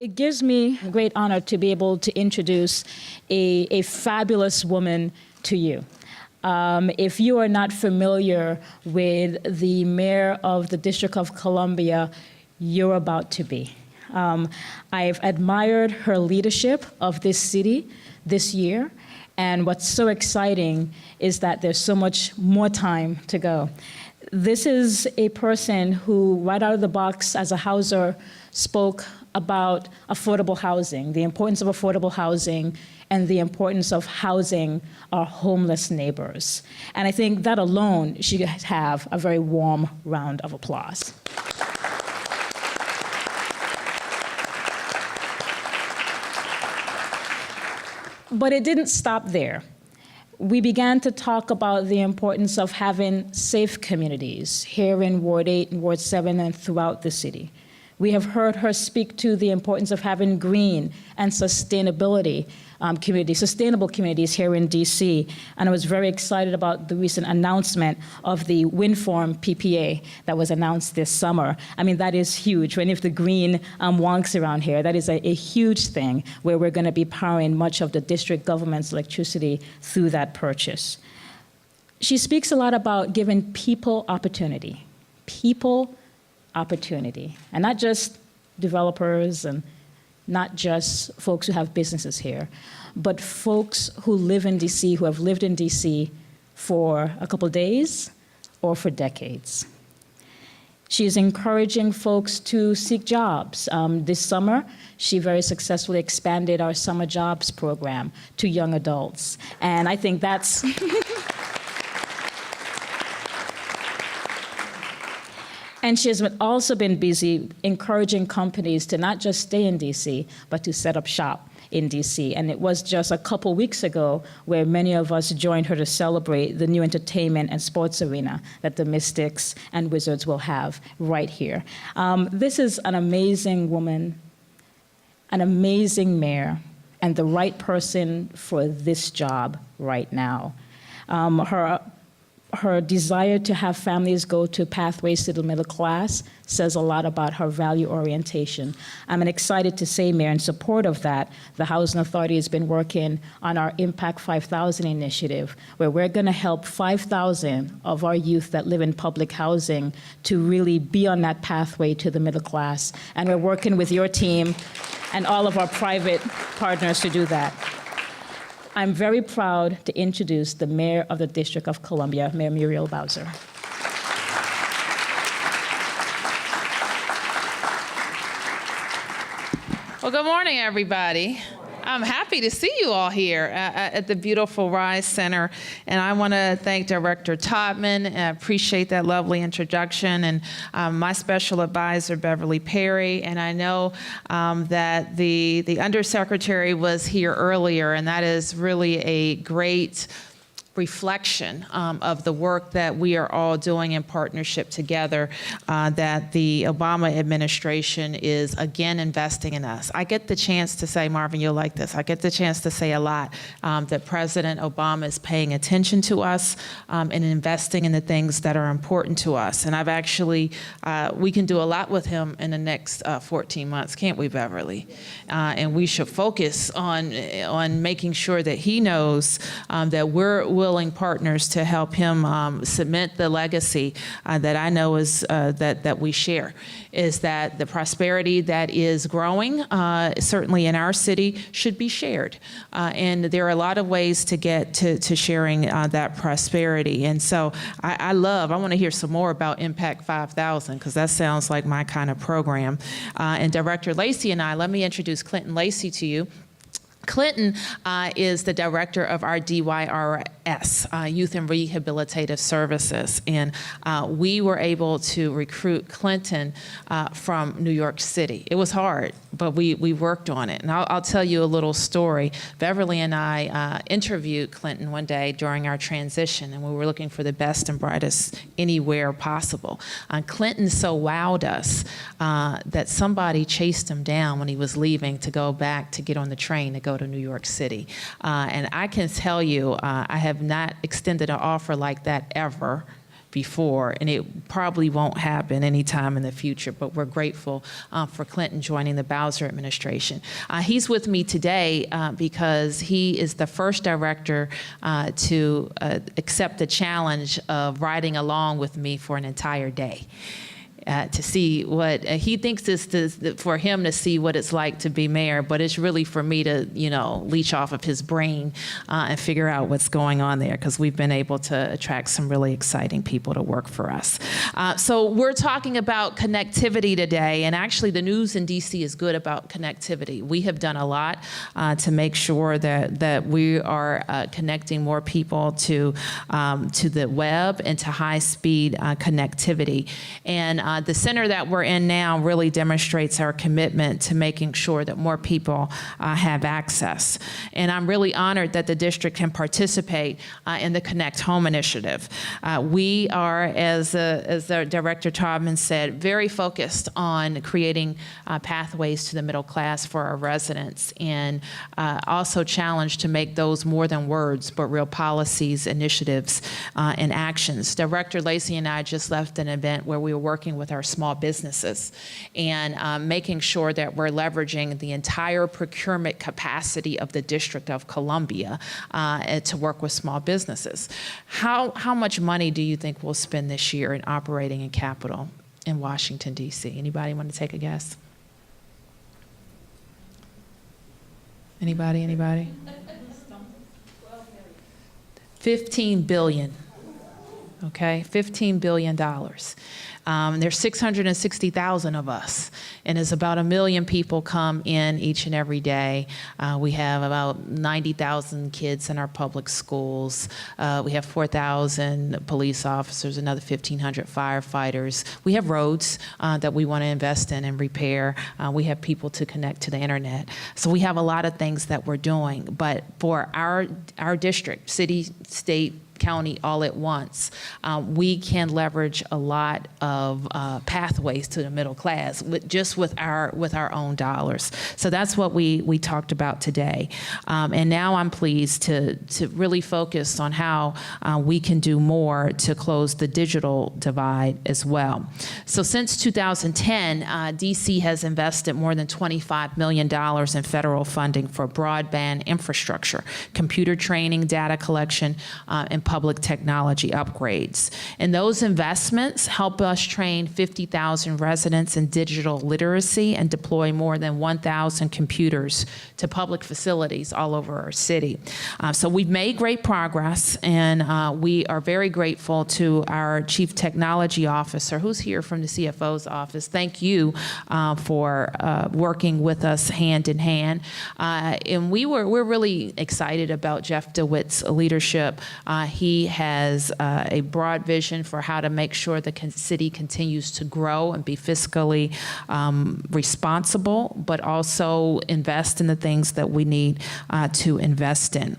It gives me a great honor to be able to introduce a fabulous woman to you. If you are not familiar with the mayor of the District of Columbia, you're about to be. I've admired her leadership of this city this year, and what's so exciting is that there's so much more time to go. This is a person who, right out of the box as a houser, spoke about affordable housing, the importance of affordable housing, and the importance of housing our homeless neighbors. And I think that alone should have a very warm round of applause. But it didn't stop there. We began to talk about the importance of having safe communities here in Ward 8 and Ward 7 and throughout the city. We have heard her speak to the importance of having green and sustainable communities here in DC. And I was very excited about the recent announcement of the wind farm PPA that was announced this summer. I mean, that is huge. When if the green wonks around here, that is a huge thing where we're going to be powering much of the district government's electricity through that purchase. She speaks a lot about giving people opportunity. People opportunity, and not just developers and not just folks who have businesses here, but folks who live in DC, who have lived in DC for a couple days or for decades. She is encouraging folks to seek jobs. This summer, she very successfully expanded our summer jobs program to young adults, and I think that's And she has also been busy encouraging companies to not just stay in DC, but to set up shop in DC. And it was just a couple weeks ago where many of us joined her to celebrate the new entertainment and sports arena that the Mystics and Wizards will have right here. This is an amazing woman, an amazing mayor, and the right person for this job right now. Her desire to have families go to pathways to the middle class says a lot about her value orientation. I'm excited to say, Mayor, in support of that, the Housing Authority has been working on our Impact 5,000 initiative, where we're going to help 5,000 of our youth that live in public housing to really be on that pathway to the middle class. And we're working with your team and all of our private partners to do that. I'm very proud to introduce the Mayor of the District of Columbia, Mayor Muriel Bowser. Well, good morning, everybody. I'm happy to see you all here at the beautiful Rise Center. And I want to thank Director Todman. I appreciate that lovely introduction. And my special advisor, Beverly Perry. And I know that the Undersecretary was here earlier, and that is really a great reflection of the work that we are all doing in partnership together, that the Obama administration is again investing in us. I get the chance to say, Marvin, you'll like this, I get the chance to say a lot that President Obama is paying attention to us and investing in the things that are important to us. And I've actually, we can do a lot with him in the next 14 months, can't we, Beverly? And we should focus on making sure that he knows that we're willing partners to help him cement the legacy that I know is that we share, is that the prosperity that is growing, certainly in our city, should be shared. And there are a lot of ways to get to sharing that prosperity. And so I want to hear some more about Impact 5,000, because that sounds like my kind of program. And Director Lacey and I, let me introduce Clinton Lacey to you. Clinton is the director of our DYRS, Youth and Rehabilitative Services. And we were able to recruit Clinton from New York City. It was hard, but we worked on it. And I'll tell you a little story. Beverly and I interviewed Clinton one day during our transition, and we were looking for the best and brightest anywhere possible. Clinton so wowed us that somebody chased him down when he was leaving to go back to get on the train to go to New York City. And I can tell you, I have not extended an offer like that ever before, and it probably won't happen anytime in the future, but we're grateful for Clinton joining the Bowser administration. He's with me today because he is the first director to accept the challenge of riding along with me for an entire day. To see what he thinks is for him to see what it's like to be mayor, but it's really for me to, leech off of his brain and figure out what's going on there, because we've been able to attract some really exciting people to work for us. So we're talking about connectivity today, and actually the news in DC is good about connectivity. We have done a lot to make sure that we are connecting more people to the web and to high-speed connectivity. And the center that we're in now really demonstrates our commitment to making sure that more people have access. And I'm really honored that the district can participate in the ConnectHome initiative. We are, as the Director Taubman said, very focused on creating pathways to the middle class for our residents, and also challenged to make those more than words, but real policies, initiatives, and actions. Director Lacey and I just left an event where we were working with our small businesses and making sure that we're leveraging the entire procurement capacity of the District of Columbia to work with small businesses. How much money do you think we'll spend this year in operating and capital in Washington, D.C.? Anybody want to take a guess? Anybody? 15 billion. Okay, $15 billion. There's 660,000 of us, and it's about 1 million people come in each and every day. We have about 90,000 kids in our public schools. We have 4,000 police officers, another 1,500 firefighters. We have roads that we want to invest in and repair. We have people to connect to the internet. So we have a lot of things that we're doing, but for our district, city, state, county all at once, we can leverage a lot of pathways to the middle class with our own dollars. So that's what we talked about today. And now I'm pleased to really focus on how we can do more to close the digital divide as well. So since 2010, DC has invested more than $25 million in federal funding for broadband infrastructure, computer training, data collection, and public technology upgrades. And those investments help us train 50,000 residents in digital literacy and deploy more than 1,000 computers to public facilities all over our city. So we've made great progress, and we are very grateful to our Chief Technology Officer, who's here from the CFO's office. Thank you for working with us hand in hand. And we're really excited about Jeff DeWitt's leadership. He has a broad vision for how to make sure the city continues to grow and be fiscally responsible, but also invest in the things that we need to invest in.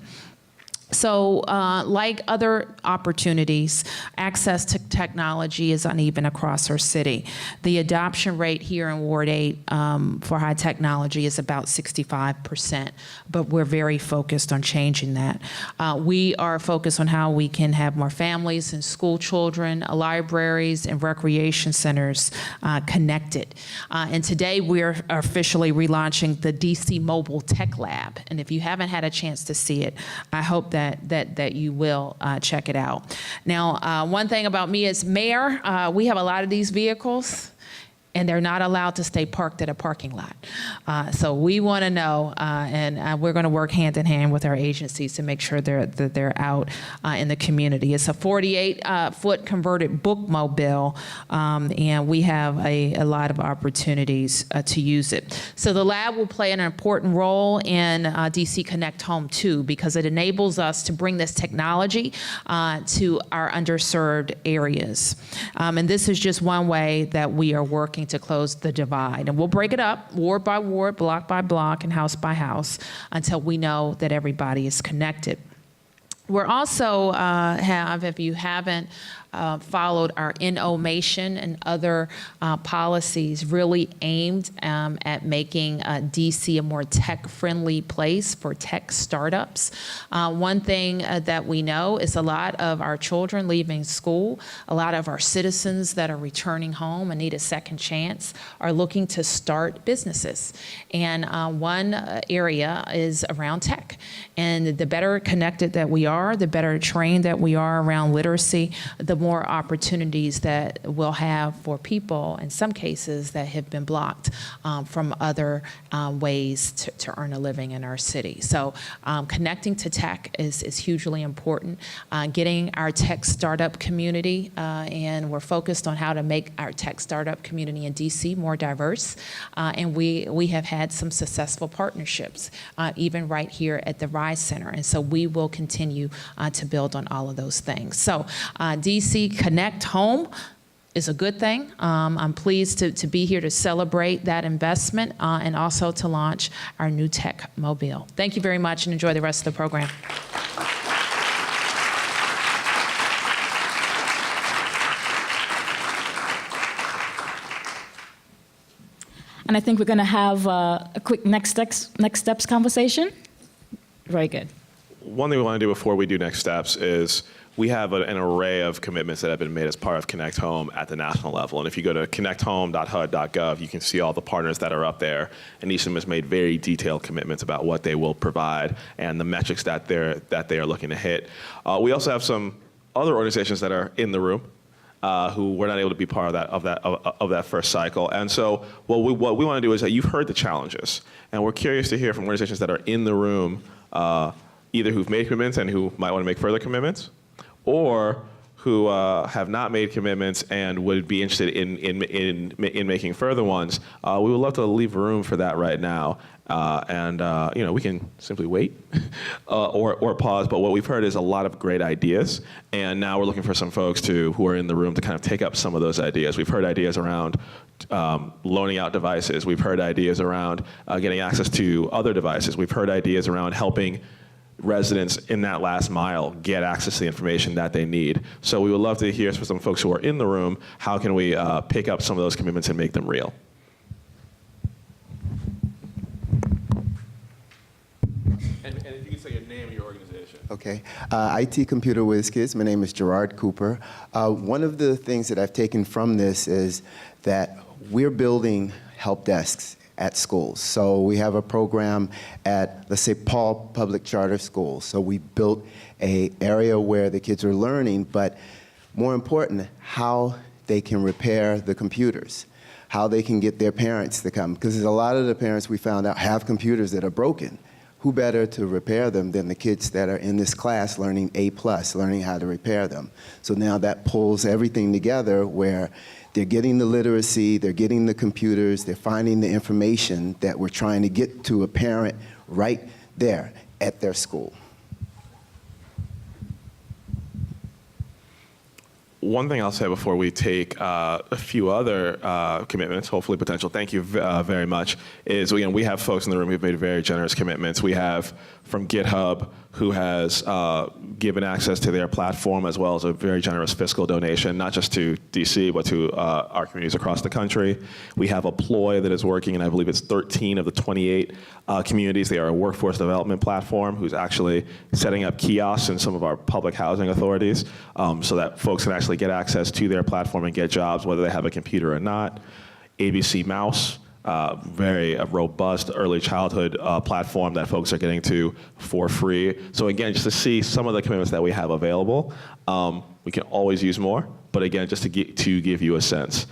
So like other opportunities, access to technology is uneven across our city. The adoption rate here in Ward 8 for high technology is about 65%, but we're very focused on changing that. We are focused on how we can have more families and school children, libraries, and recreation centers connected. And today we're officially relaunching the DC Mobile Tech Lab. And if you haven't had a chance to see it, I hope that you will check it out. Now, one thing about me as mayor, we have a lot of these vehicles, and they're not allowed to stay parked at a parking lot. So we want to know, and we're going to work hand in hand with our agencies to make sure that they're out in the community. It's a 48-foot converted bookmobile, and we have a lot of opportunities to use it. So the lab will play an important role in dcConnectHome too, because it enables us to bring this technology to our underserved areas. And this is just one way that we are working to close the divide. And we'll break it up ward by ward, block by block, and house by house until we know that everybody is connected. We're also have, if you haven't followed our innovation and other policies really aimed at making DC a more tech-friendly place for tech startups. One thing that we know is a lot of our children leaving school, a lot of our citizens that are returning home and need a second chance are looking to start businesses. And one area is around tech. And the better connected that we are, the better trained that we are around literacy, the more opportunities that we'll have for people, in some cases, that have been blocked from other ways to earn a living in our city. So connecting to tech is hugely important. Getting our tech startup community, and we're focused on how to make our tech startup community in DC more diverse. And we have had some successful partnerships, even right here at the Rise Center. And so we will continue to build on all of those things. So dcConnectHome is a good thing. I'm pleased to be here to celebrate that investment and also to launch our new tech mobile. Thank you very much and enjoy the rest of the program. And I think we're going to have a quick next steps conversation. Very good. One thing we want to do before we do next steps is we have an array of commitments that have been made as part of Connect Home at the national level. And if you go to connecthome.hud.gov, you can see all the partners that are up there. And each of them has made very detailed commitments about what they will provide and the metrics that they are looking to hit. We also have some other organizations that are in the room who were not able to be part of that first cycle. And so what we want to do is that you've heard the challenges, and we're curious to hear from organizations that are in the room, either who've made commitments and who might want to make further commitments, or who have not made commitments and would be interested in making further ones. We would love to leave room for that right now. We can simply wait or pause, but what we've heard is a lot of great ideas, and now we're looking for some folks who are in the room to kind of take up some of those ideas. We've heard ideas around loaning out devices. We've heard ideas around getting access to other devices. We've heard ideas around helping residents in that last mile get access to the information that they need. So we would love to hear from some folks who are in the room, how can we pick up some of those commitments and make them real? And if you could say your name and your organization. Okay. IT Computer Whiz Kids. My name is Gerard Cooper. One of the things that I've taken from this is that we're building help desks at schools. So we have a program at, let's say, Paul Public Charter School. So we built an area where the kids are learning, but more important, how they can repair the computers, how they can get their parents to come. Because a lot of the parents we found out have computers that are broken. Who better to repair them than the kids that are in this class learning A+, learning how to repair them. So now that pulls everything together where they're getting the literacy, they're getting the computers, they're finding the information that we're trying to get to a parent right there at their school. One thing I'll say before we take a few other commitments, hopefully potential, thank you very much, is we have folks in the room who've made very generous commitments. We have from GitHub, who has given access to their platform as well as a very generous fiscal donation, not just to DC, but to our communities across the country. We have Ploy that is working, and I believe it's 13 of the 28 communities. They are a workforce development platform who's actually setting up kiosks in some of our public housing authorities so that folks can actually get access to their platform and get jobs, whether they have a computer or not. ABC Mouse, very robust early childhood platform that folks are getting to for free. So again, just to see some of the commitments that we have available. We can always use more, but again, just to give you a sense.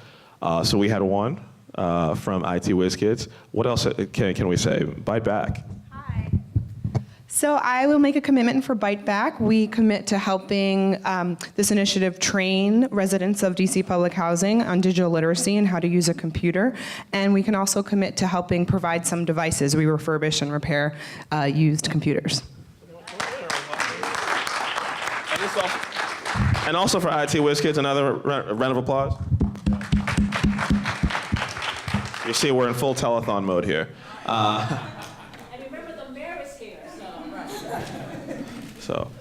So we had one from IT Whiz Kids. What else can we say? Bite Back. So I will make a commitment for Bite Back. We commit to helping this initiative train residents of DC Public Housing on digital literacy and how to use a computer. And we can also commit to helping provide some devices. We refurbish and repair used computers. And also for IT Whiz Kids, another round of applause. You see, we're in full telethon mode here. So,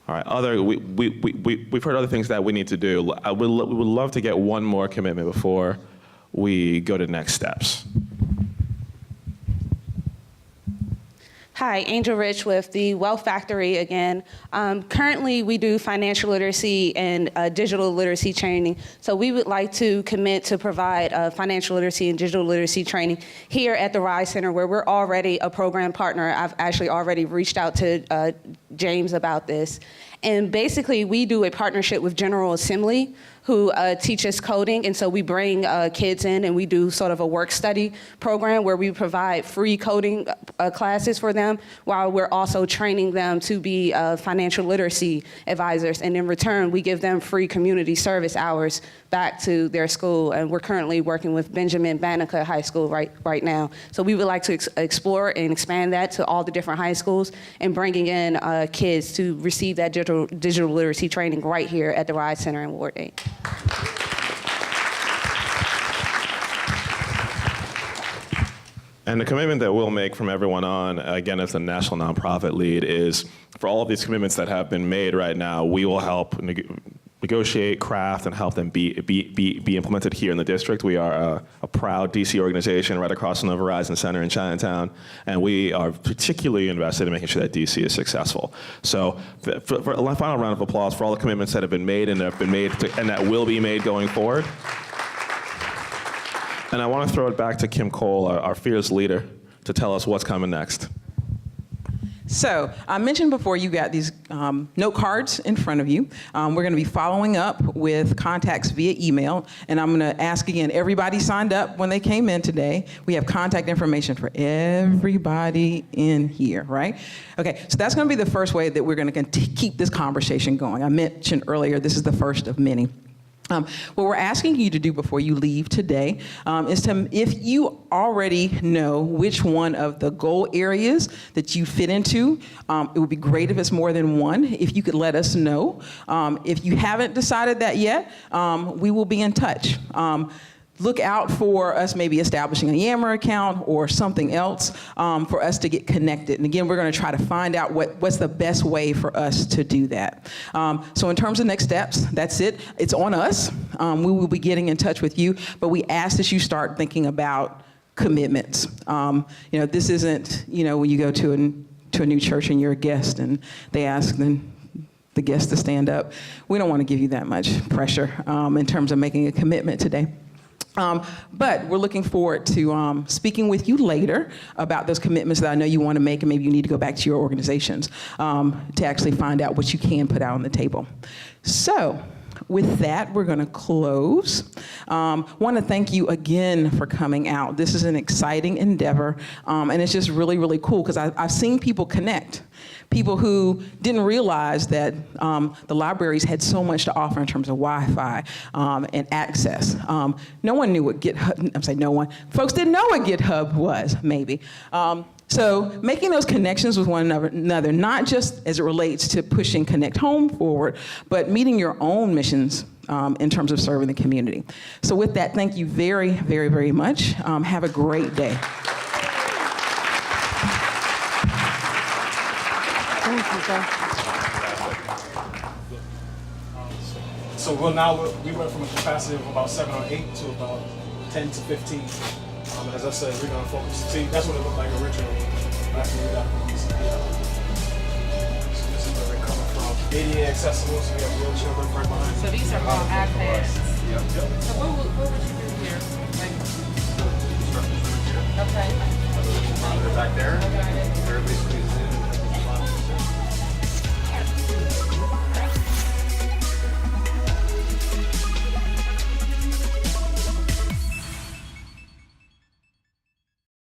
All right, we've heard other things that we need to do. We would love to get one more commitment before we go to next steps. Hi, Angel Rich with the Wealth Factory again. Currently, we do financial literacy and digital literacy training. So we would like to commit to provide financial literacy and digital literacy training here at the Rise Center, where we're already a program partner. I've actually already reached out to James about this. And basically, we do a partnership with General Assembly, who teach us coding. And so we bring kids in and we do sort of a work study program where we provide free coding classes for them while we're also training them to be financial literacy advisors. And in return, we give them free community service hours back to their school. And we're currently working with Benjamin Banneker High School right now. So we would like to explore and expand that to all the different high schools and bringing in kids to receive that digital literacy training right here at the Rise Center in Ward 8. And the commitment that we'll make from everyone on, again, as the national nonprofit lead, is for all of these commitments that have been made right now, we will help negotiate, craft, and help them be implemented here in the district. We are a proud DC organization right across from the Verizon Center in Chinatown, and we are particularly invested in making sure that DC is successful. So for a final round of applause for all the commitments that have been made and that will be made going forward. And I want to throw it back to Kim Cole, our fearless leader, to tell us what's coming next. So I mentioned before you got these note cards in front of you. We're going to be following up with contacts via email. And I'm going to ask again, everybody signed up when they came in today. We have contact information for everybody in here, right? Okay, so that's going to be the first way that we're going to keep this conversation going. I mentioned earlier, this is the first of many. What we're asking you to do before you leave today is to, if you already know which one of the goal areas that you fit into, it would be great if it's more than one, if you could let us know. If you haven't decided that yet, we will be in touch. Look out for us maybe establishing a Yammer account or something else for us to get connected. And again, we're going to try to find out what's the best way for us to do that. So in terms of next steps, that's it. It's on us. We will be getting in touch with you, but we ask that you start thinking about commitments. This isn't, when you go to a new church and you're a guest and they ask the guest to stand up. We don't want to give you that much pressure in terms of making a commitment today. But we're looking forward to speaking with you later about those commitments that I know you want to make, and maybe you need to go back to your organizations to actually find out what you can put out on the table. So with that, we're going to close. Want to thank you again for coming out. This is an exciting endeavor, and it's just really, really cool because I've seen people connect. People who didn't realize that the libraries had so much to offer in terms of Wi-Fi and access. No one knew what GitHub, I'm saying no one, folks didn't know what GitHub was, maybe. So making those connections with one another, not just as it relates to pushing ConnectHome forward, but meeting your own missions in terms of serving the community. So with that, thank you very, very, very much. Have a great day. So we went from a capacity of about 7 or 8 to about 10 to 15. And as I said, we're going to focus. See, that's what it looked like originally. After we got from DCP. So this is where we're coming from. ADA accessible, so we have wheelchair lift right behind. So these are all iPads. Yep. So what would you do here? Okay. Monitor back there. Okay. Everybody's